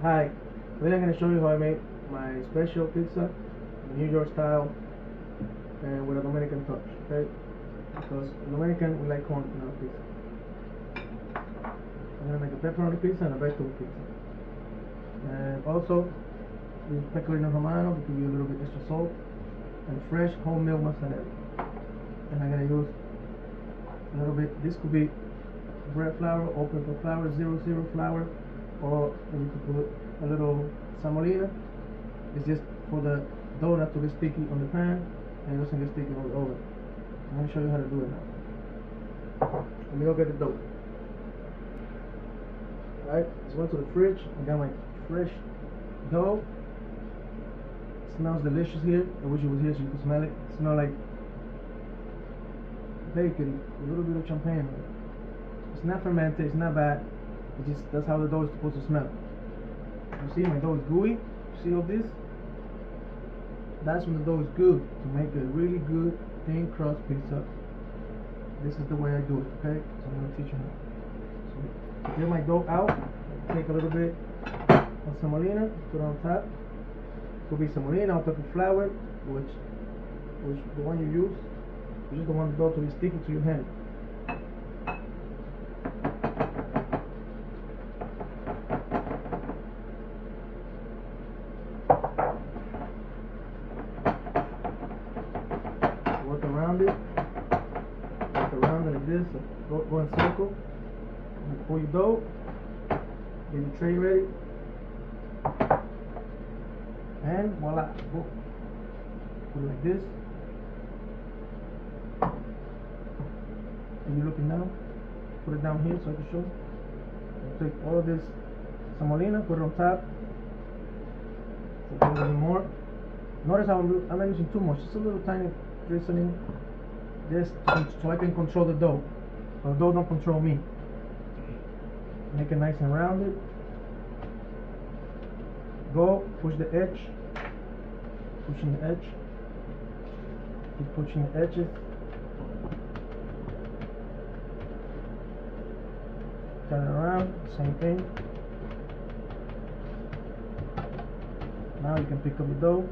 Hi, today I'm going to show you how I make my special pizza, New York style, and with a Dominican touch, okay? Because in Dominican we like corn in our pizza. I'm going to make a pepperoni pizza and a vegetable pizza. And also, use pecorino romano to give you a little bit extra salt, and fresh whole milk mozzarella. And I'm going to use a little bit, this could be bread flour, all-purpose flour, 00 flour, or you could put a little semolina. It's just for the dough not to get sticky on the pan and it doesn't get sticky on the oven. I'm going to show you how to do it now. Let me go get the dough. Alright, just went to the fridge. I got my fresh dough. It smells delicious here. I wish it was here so you could smell it. It smells like bacon, a little bit of champagne. It's not fermented, it's not bad. It just, that's how the dough is supposed to smell. You see, my dough is gooey. You see all this? That's when the dough is good, to make a really good thin crust pizza. This is the way I do it, okay? So I'm going to teach you how. So to get my dough out, take a little bit of semolina, put it on top. Could be semolina on top of flour, which the one you use. You just don't want the dough to be sticky to your hand. Work around it like this. So go in circle. You pull your dough. Get your tray ready. And voila. Go. Put it like this. And you're looking down. Put it down here so I can show. And take all of this semolina, put it on top. Take a little bit more. Notice how I'm not using too much. Just a little tiny drizzling, just so I can control the dough. So the dough don't control me. Make it nice and rounded. Go, push the edge. Pushing the edge. Keep pushing the edges. Turn it around, same thing. Now you can pick up the dough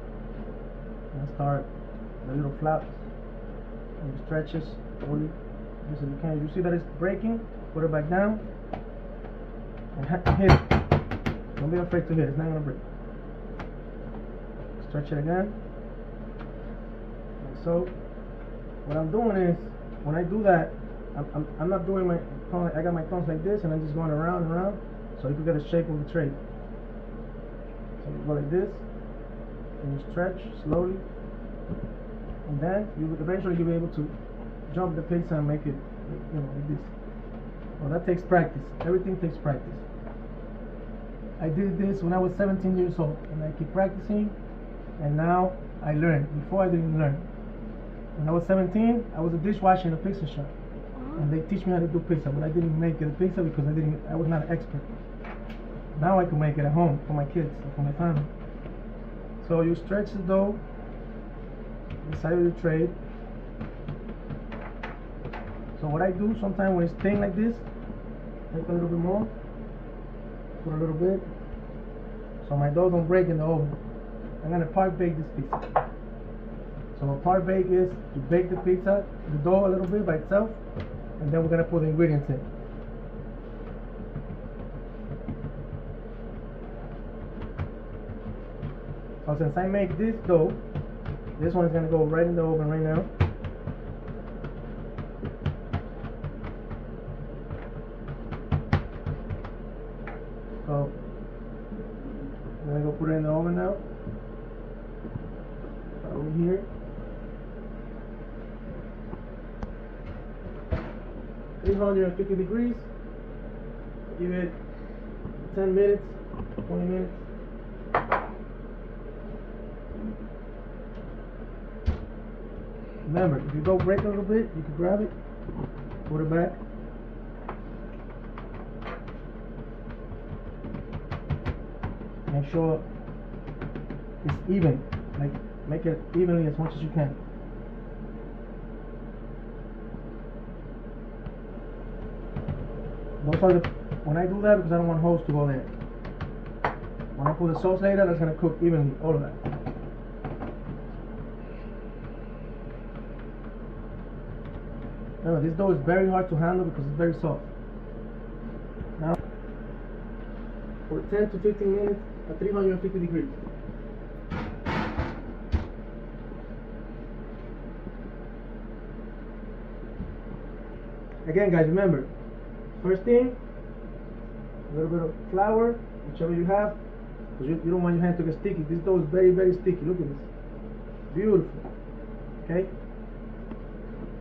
and start the little flaps and the stretches fully as you can. You see that it's breaking, put it back down and hit it. Don't be afraid to hit it, it's not going to break. Stretch it again, like so. What I'm doing is, when I do that, I'm not doing my tongue, I got my tongues like this and I'm just going around and around so you can get the shape of the tray. So you go like this and you stretch slowly, and then eventually you'll be able to jump the pizza and make it, like this. Well, that takes practice. Everything takes practice. I did this when I was 17 years old and I keep practicing, and now I learned. Before I didn't learn. When I was 17, I was a dishwasher in a pizza shop. And they teach me how to do pizza, but I didn't make it a pizza because I was not an expert. Now I can make it at home for my kids, for my family. So you stretch the dough inside of the tray. So what I do sometimes when it's thin like this, take a little bit more, put a little bit, so my dough don't break in the oven. I'm gonna part bake this pizza. So a part bake is to bake the pizza, the dough a little bit by itself, and then we're gonna put the ingredients in. So since I make this dough, this one is gonna go right in the oven right now. So I'm gonna go put it in the oven now. Over here. 350 degrees. Give it 10 minutes, 20 minutes. Remember, if you go break a little bit, you can grab it, put it back. Make sure it's even, like make it evenly as much as you can. Those are the, when I do that, because I don't want holes to go there. when I put the sauce later, that's gonna cook evenly, all of that. Remember, this dough is very hard to handle because it's very soft. Now, for 10 to 15 minutes at 350 degrees. Again, guys, remember, first thing, a little bit of flour, whichever you have, because you don't want your hand to get sticky. This dough is very, very sticky. Look at this. Beautiful. Okay?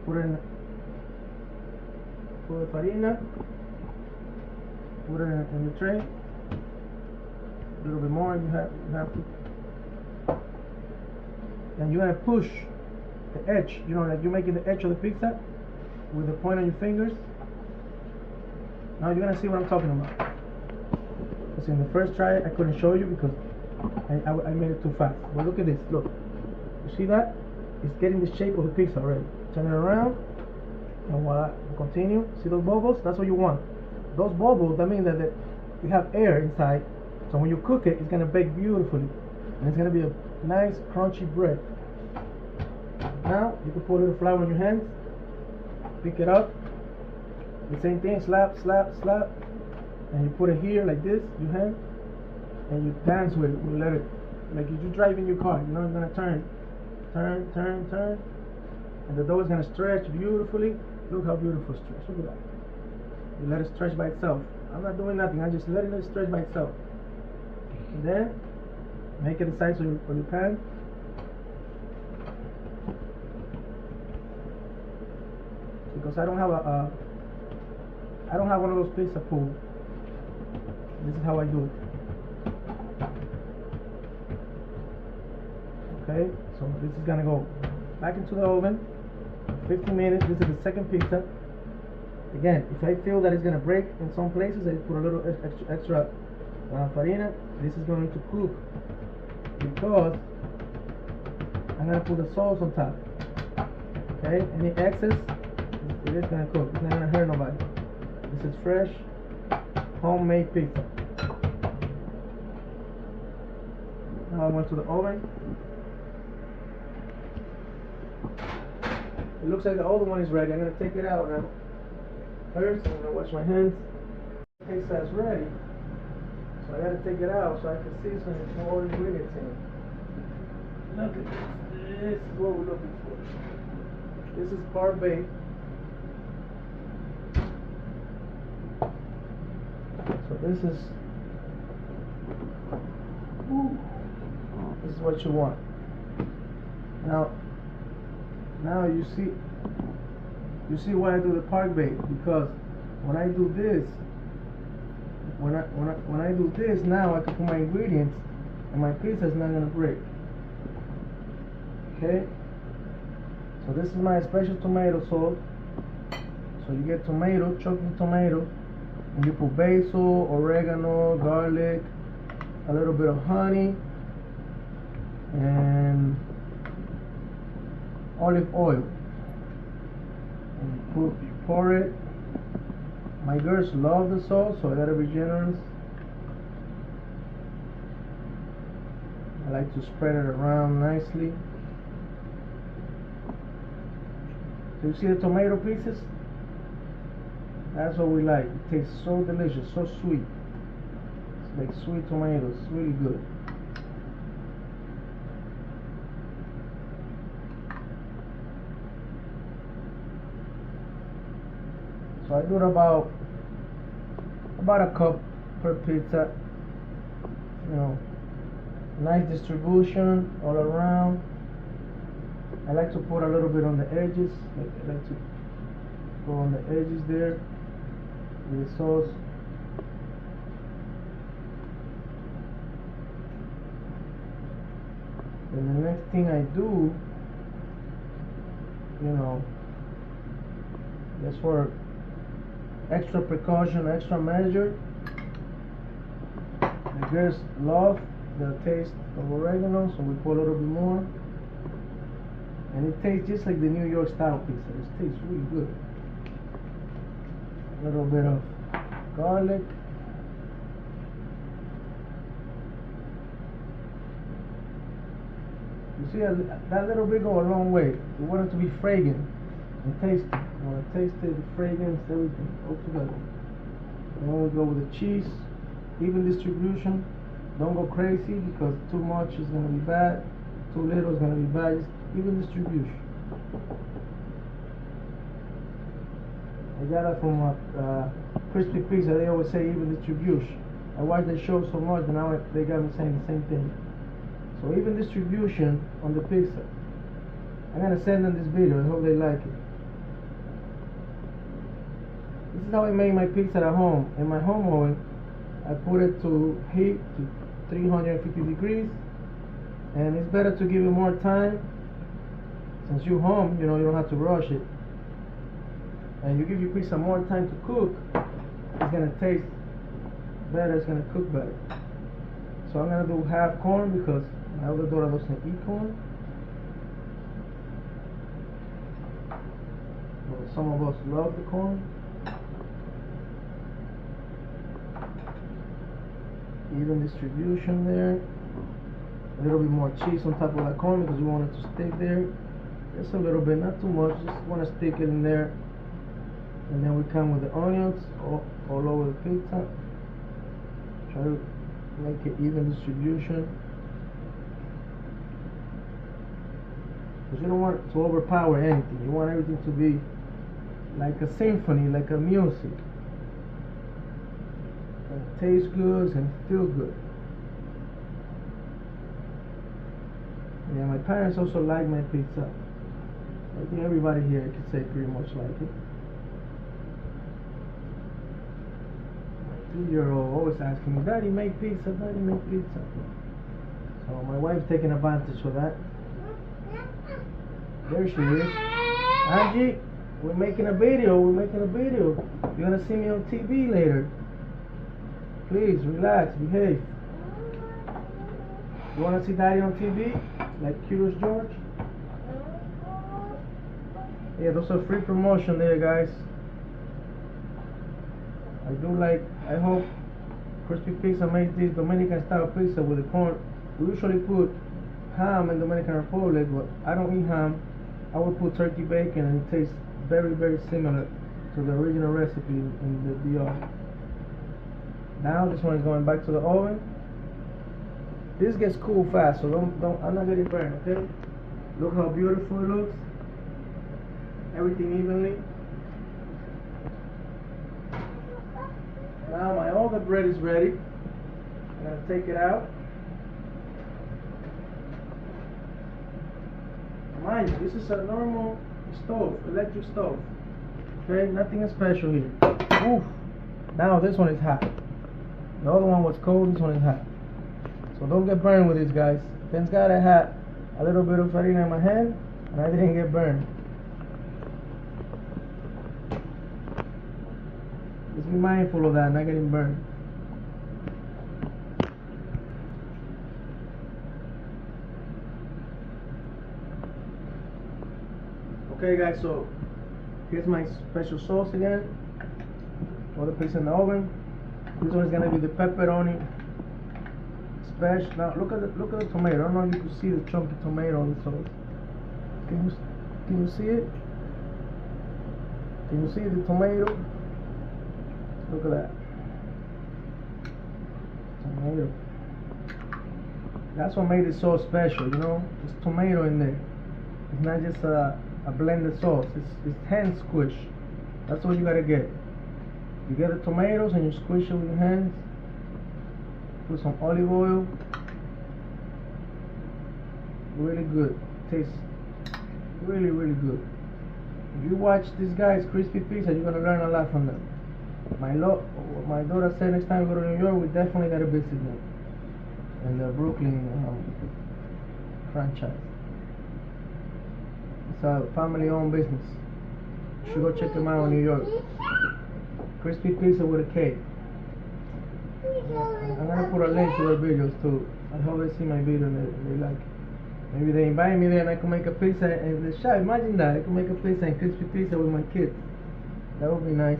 Put it in the farina. Put it in the tray. A little bit more, you have to. And you're gonna push the edge, you know, like you're making the edge of the pizza with the point on your fingers. Now you're gonna see what I'm talking about. Because in the first try I couldn't show you because I made it too fast. But look at this, look. You see that? It's getting the shape of the pizza already. Turn it around, and voila, continue. See those bubbles? That's what you want. Those bubbles, that means that you have air inside. So when you cook it, it's gonna bake beautifully. And it's gonna be a nice crunchy bread. Now, you can put a little flour in your hands. Pick it up. The same thing, slap, slap, slap. And you put it here like this, your hand. And you dance with it. You let it, like if you drive in your car, you know, it's gonna turn. Turn, turn, turn. And the dough is gonna stretch beautifully. Look how beautiful it stretch. Look at that. You let it stretch by itself. I'm not doing nothing, I'm just letting it stretch by itself. And then make it the size of your pan. Because I don't have I don't have one of those pizza pools. This is how I do it. Okay, so this is gonna go back into the oven. 15 minutes. This is the second pizza. Again, if I feel that it's gonna break in some places, I put a little extra farina. This is going to cook because I'm gonna put the sauce on top. Okay, any excess, it is gonna cook. It's not gonna hurt nobody. This is fresh, homemade pizza. Now I went to the oven. It looks like the other one is ready. I'm gonna take it out now. First, I'm gonna wash my hands. The pizza is ready. So I gotta take it out so I can see some more ingredients in it. Look at this. This is what we're looking for. This is Park-Bake. So this is what you want. Now you see why I do the Park-Bake, because when I do this, when I do this, now I can put my ingredients and my pizza is not gonna break. Okay? So this is my special tomato sauce. So you get tomato, chopped tomato, and you put basil, oregano, garlic, a little bit of honey, and olive oil. And you pour it. My girls love the sauce, so I gotta be generous. I like to spread it around nicely. So you see the tomato pieces? That's what we like. It tastes so delicious, so sweet. It's like sweet tomatoes, it's really good. So I do it about a cup per pizza. You know, nice distribution all around. I like to put a little bit on the edges. I like to go on the edges there with the sauce. And the next thing I do, you know, just for extra precaution, extra measure, the girls love the taste of oregano, so we put a little bit more. And it tastes just like the New York style pizza. It tastes really good. A little bit of garlic. You see, that little bit go a long way. We want it to be fragrant and tasty. You want to taste it, the fragrance, everything, all together. Then we go with the cheese, even distribution. Don't go crazy because too much is going to be bad, too little is going to be bad. Just even distribution. I got it from Crispy Pizza. They always say even distribution. I watched the show so much, and now they got me saying the same thing. So even distribution on the pizza. I'm gonna send them this video. I hope they like it. This is how I make my pizza at home. In my home oven, I put it to heat to 350 degrees, and it's better to give it more time. Since you're home, you know, you don't have to rush it, and you give your pizza more time to cook, it's gonna taste better, it's gonna cook better. So I'm gonna do half corn because my other daughter doesn't eat corn. Well, some of us love the corn. Even distribution there. A little bit more cheese on top of that corn because we want it to stick there. Just a little bit, not too much. Just want to stick it in there. And then we come with the onions all over the pizza. Try to make it even distribution. Because you don't want it to overpower anything. You want everything to be like a symphony, like a music. And taste good and feel good. Yeah, my parents also like my pizza. I think everybody here could say pretty much like it. My 2-year-old always asking me, Daddy, make pizza, Daddy, make pizza. So my wife's taking advantage of that. There she is. Angie, we're making a video, You're gonna see me on TV later. Please, relax, behave. You wanna see Daddy on TV? Like Curious George? Yeah, those are free promotion there, guys. I hope Crispy Pizza makes this Dominican style pizza with the corn. We usually put ham in Dominican Republic, but I don't eat ham. I would put turkey bacon, and it tastes very, very similar to the original recipe in the DR. Now this one is going back to the oven. This gets cool fast, so I'm not getting burned, okay? Look how beautiful it looks. Everything evenly. Now all the bread is ready. I'm gonna take it out. Mind you, this is a normal stove, electric stove. Okay, nothing special here. Oof. Now this one is hot. The other one was cold, this one is hot. So don't get burned with this, guys. Thank God I had a little bit of farina in my hand and I didn't get burned. Just be mindful of that, not getting burned. Okay guys, so here's my special sauce again. All the pizza in the oven. This one is gonna be the pepperoni special. Now look at the tomato. I don't know if you can see the chunky tomato on the sauce. Can you see it? Can you see the tomato? Look at that. Tomato. That's what made it so special, you know? There's tomato in there. It's not just a blended sauce. It's hand squish. That's what you gotta get. You get the tomatoes and you squish it with your hands. Put some olive oil. Really good. Tastes really, really good. If you watch these guys, Crispy Pizza, you're gonna learn a lot from them. My daughter said next time we go to New York, we definitely gotta visit them. And the Brooklyn franchise. It's a family-owned business. You should go check them out in New York. Crispy Pizza with a K. I'm gonna put a link to their videos too. I hope they see my video and they like it. Maybe they invite me there and I can make a pizza in the shop. Imagine that, I can make a pizza and Crispy Pizza with my kids. That would be nice.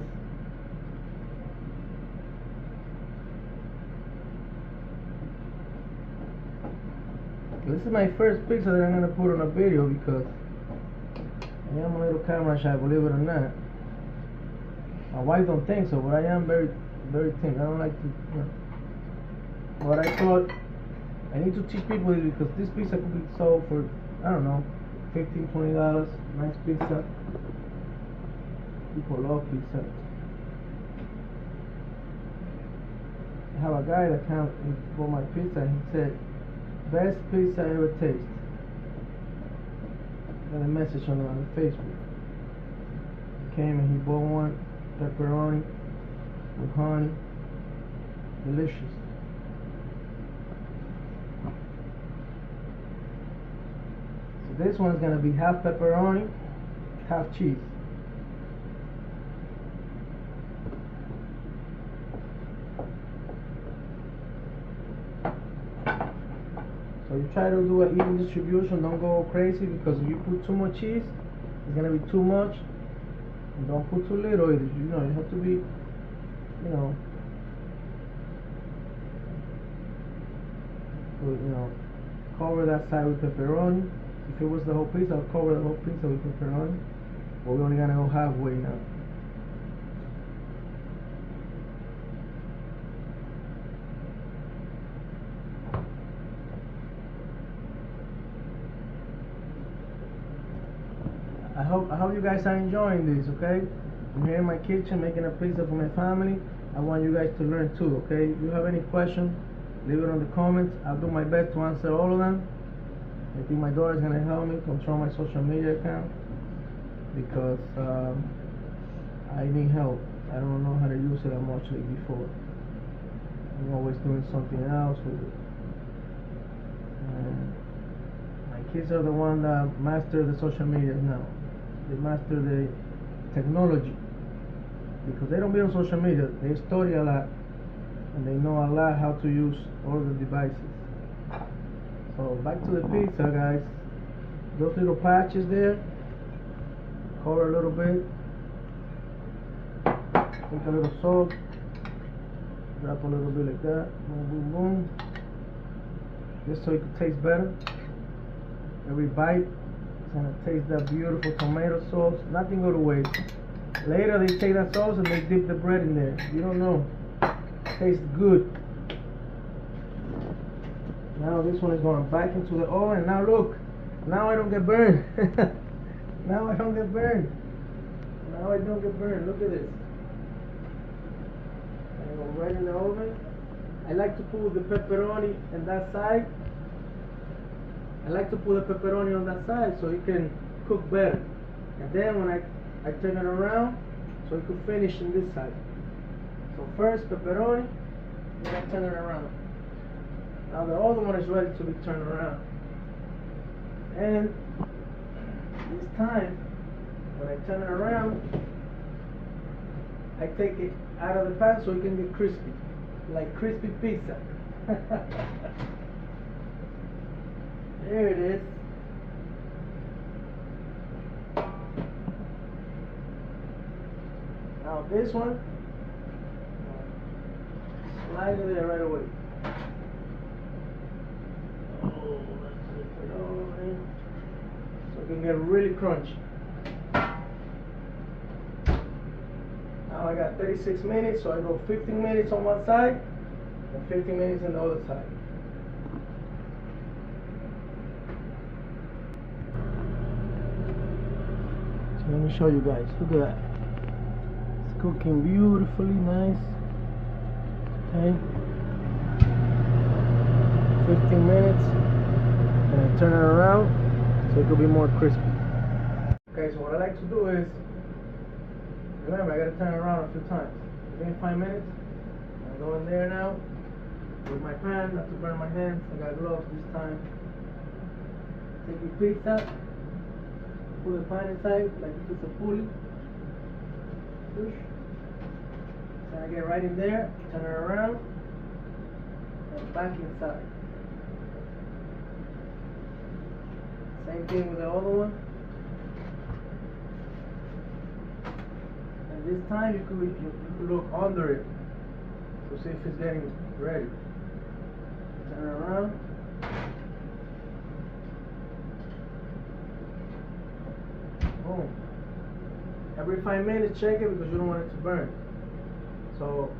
This is my first pizza that I'm gonna put on a video because I am a little camera shy, believe it or not. My wife don't think so, but I am very, very timid. I don't like to, you know. But I thought I need to teach people this because this pizza could be sold for, I don't know, $15, $20. Nice pizza. People love pizza. I have a guy that came for my pizza and he said, best pizza I ever tasted. Got a message on Facebook. He came and he bought one, pepperoni with honey. Delicious. So this one's gonna be half pepperoni, half cheese. So you try to do an even distribution, don't go crazy, because if you put too much cheese, it's gonna be too much. And don't put too little either. You know, you have to be, you know, cover that side with pepperoni. If it was the whole pizza, I'll cover the whole pizza with pepperoni. But we're only gonna go halfway now. I hope you guys are enjoying this, okay? I'm here in my kitchen making a pizza for my family. I want you guys to learn too, okay? If you have any questions, leave it on the comments. I'll do my best to answer all of them. I think my daughter's gonna help me control my social media account because I need help. I don't know how to use it that much like before. I'm always doing something else with it. And my kids are the one that master the social media now. They master the technology because they don't be on social media. They study a lot and they know a lot how to use all the devices. So back to the pizza, guys. Those little patches there, cover a little bit, take a little salt, drop a little bit like that, boom, boom, boom, just so it can taste better. Every bite is gonna taste that beautiful tomato sauce. Nothing go to waste. Later they take that sauce and they dip the bread in there. You don't know. Tastes good. Now this one is going back into the oven. Now look. Now I don't get burned. Now I don't get burned. Now I don't get burned. Look at this. I go right in the oven. I like to put the pepperoni on that side. I like to put the pepperoni on that side so it can cook better. And then when I turn it around so it could finish in this side. So first pepperoni, then I turn it around. Now the other one is ready to be turned around. And this time, when I turn it around, I take it out of the pan so it can get crispy. Like crispy pizza. There it is. Now this one, slide it there right away. Oh, that's it. So it can get really crunchy. Now I got 36 minutes, so I go 15 minutes on one side and 15 minutes on the other side. So let me show you guys. Look at that. It's cooking beautifully nice. Okay. 15 minutes. And I turn it around so it could be more crispy. Okay, so what I like to do is, remember, I gotta turn it around a few times. Within 5 minutes, I go in there now with my pan, not to burn my hands. I got gloves this time. Take your pizza, put the pan inside like if it's a pulley. Push. Then I get right in there, turn it around, and back inside. Same thing with the other one. And this time you could look under it to see if it's getting ready. Turn it around. every 5 minutes check it because you don't want it to burn. So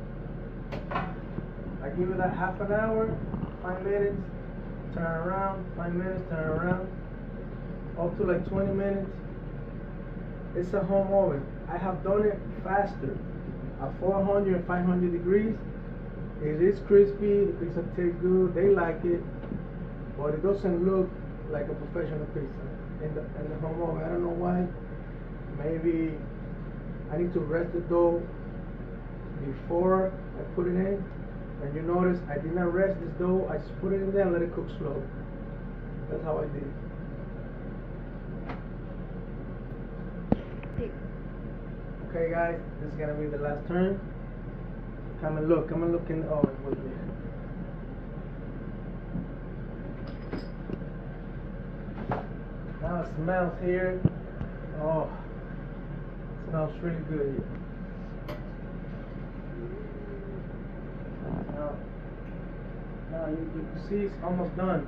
I give it that half an hour, 5 minutes, turn around, 5 minutes, turn around, up to like 20 minutes. It's a home oven. I have done it faster at 400 and 500 degrees. It is crispy, the pizza tastes good, they like it, but it doesn't look like a professional pizza in the home oven. I don't know why. Maybe I need to rest the dough before I put it in. And you notice I did not rest this dough, I just put it in there and let it cook slow. That's how I did it. Okay guys, this is gonna be the last turn. Come and look in the oven with me. Now it smells here. Oh, it smells really good here. Now you see it's almost done.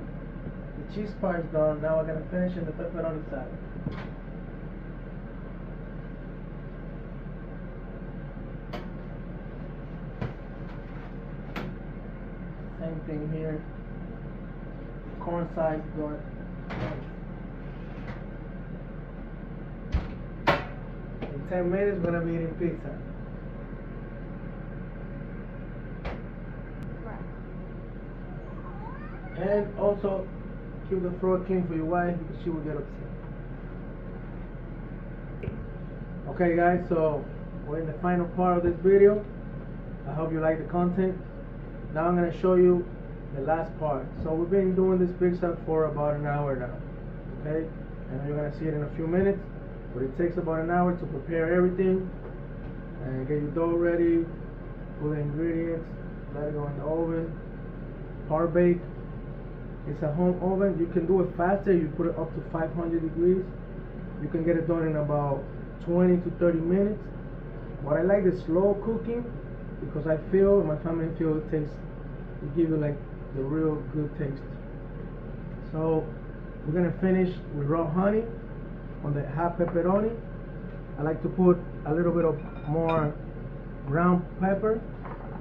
The cheese part is done. Now we're gonna finish in the pepperoni side. Same thing here. Corn side going. In 10 minutes we're gonna be eating pizza. And also keep the floor clean for your wife because she will get upset. Okay guys, so we're in the final part of this video. I hope you like the content. Now I'm going to show you the last part. So we've been doing this pizza for about an hour now. Okay? And you're going to see it in a few minutes. But it takes about an hour to prepare everything and get your dough ready, put the ingredients, let it go in the oven, par bake. It's a home oven. You can do it faster. You put it up to 500 degrees. You can get it done in about 20 to 30 minutes. What I like is slow cooking because I feel, my family feel it tastes, it gives you like the real good taste. So we're gonna finish with raw honey on the hot pepperoni. I like to put a little bit of more ground pepper.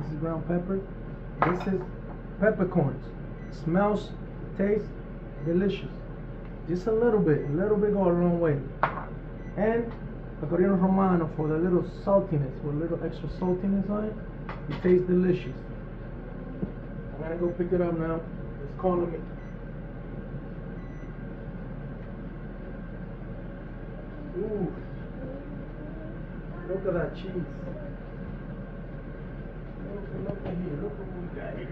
This is ground pepper. This is peppercorns. Smells, tastes delicious. Just a little bit go a long way. And pecorino romano for the little saltiness, for a little extra saltiness on it. It tastes delicious. I'm gonna go pick it up now. It's calling me. Ooh, look at that cheese. Look at here. Look what we got here.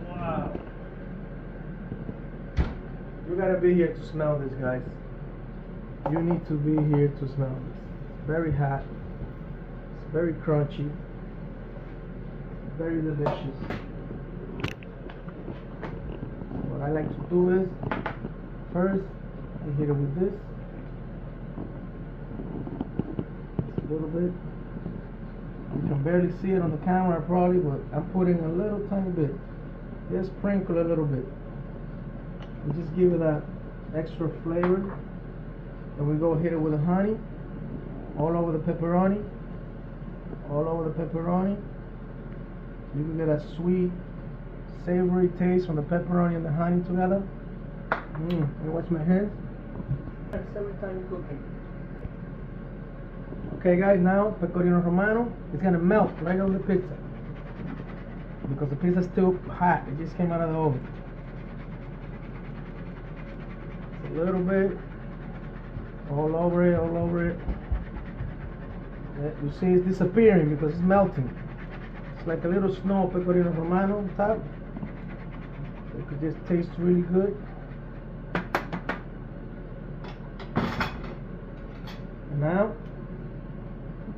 Wow. You gotta be here to smell this, guys. You need to be here to smell this. It's very hot. It's very crunchy. Very delicious. What I like to do is, first, I hit it with this. Just a little bit. You can barely see it on the camera probably, but I'm putting a little tiny bit. Just sprinkle a little bit. And just give it that extra flavor. And we go hit it with the honey. All over the pepperoni. All over the pepperoni. You can get a sweet, savory taste from the pepperoni and the honey together. Let me wash my hands. That's every time you're cooking. Okay guys, now pecorino romano is gonna melt right over the pizza because the pizza's still hot. It just came out of the oven. A little bit, all over it, all over it. You see it's disappearing because it's melting. It's like a little snow pecorino romano on top. It could just taste really good. And now,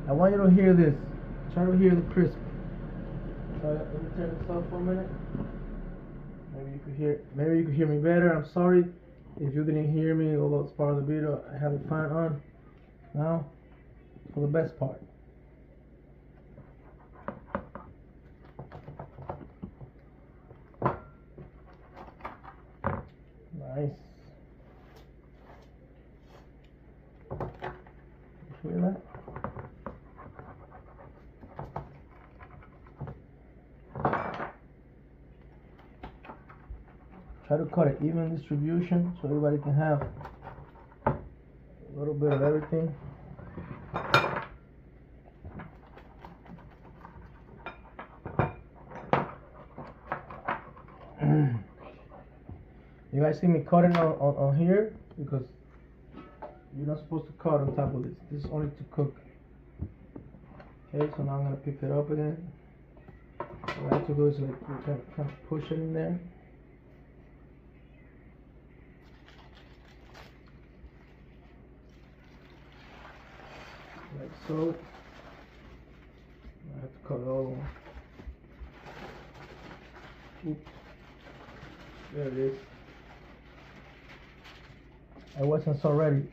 I want you to hear this. Try to hear the crisp. So let me turn this off for a minute. Maybe you could hear me better. I'm sorry if you didn't hear me, although it's part of the video. I have the fan on. Now, for the best part. Nice. Try to cut it even distribution so everybody can have a little bit of everything. You guys see me cutting on here because you're not supposed to cut on top of this. This is only to cook. Okay, so now I'm gonna pick it up again. What I have to do is like you kind of push it in there. Like so. I have to cut it all on. Oops. There it is. I wasn't so ready.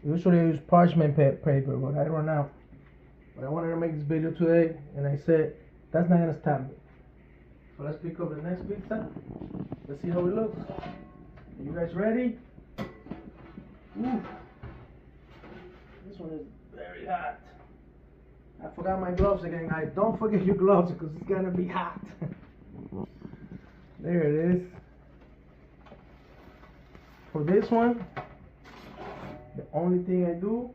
Usually I use parchment paper, but I run out. But I wanted to make this video today, and I said, that's not gonna stop me. So let's pick up the next pizza. Let's see how it looks. Are you guys ready? Ooh. This one is very hot. I forgot my gloves again, guys. Don't forget your gloves because it's gonna be hot. There it is. For this one, the only thing I do,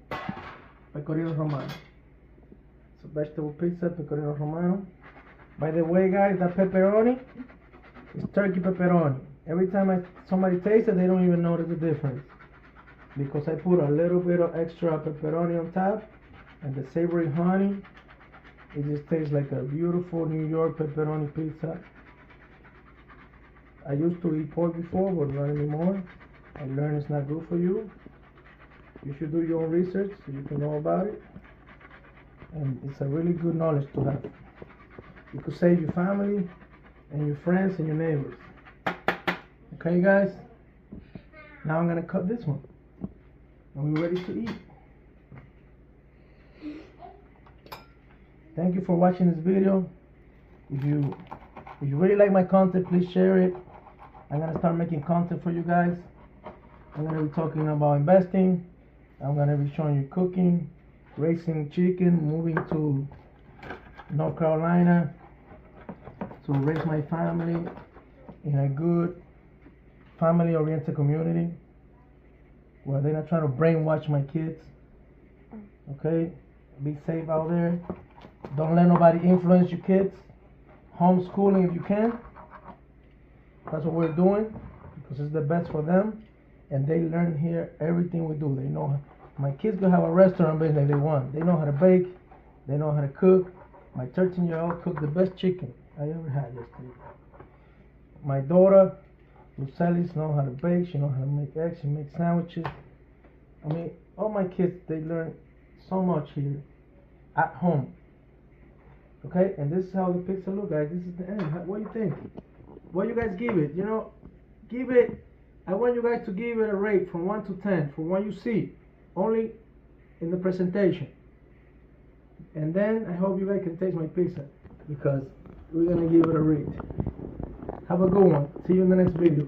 pecorino romano. It's a vegetable pizza, pecorino romano. By the way, guys, that pepperoni is turkey pepperoni. Every time somebody tastes it, they don't even notice the difference. Because I put a little bit of extra pepperoni on top and the savory honey. It just tastes like a beautiful New York pepperoni pizza. I used to eat pork before, but not anymore. I learned it's not good for you. You should do your own research so you can know about it. And it's a really good knowledge to have. You could save your family and your friends and your neighbors. Okay, guys? Now I'm gonna cut this one. And we're ready to eat. Thank you for watching this video. If you really like my content, please share it. I'm gonna start making content for you guys. I'm gonna be talking about investing. I'm gonna be showing you cooking, raising chicken, moving to North Carolina to raise my family in a good family-oriented community where they're not trying to brainwash my kids. Okay? Be safe out there. Don't let nobody influence your kids. Homeschooling if you can. That's what we're doing because it's the best for them. And they learn here everything we do. They know my kids can have a restaurant business if they want. They know how to bake. They know how to cook. My 13-year-old cooked the best chicken I ever had yesterday. My daughter, Lucelis, knows how to bake. She knows how to make eggs. She makes sandwiches. I mean, all my kids, they learn so much here at home. Okay, and this is how the pizza look, guys. This is the end. What do you think? What you guys give it? You know, give it. I want you guys to give it a rate from 1 to 10 for what you see, only in the presentation. And then I hope you guys can taste my pizza because we're gonna give it a rate. Have a good one. See you in the next video.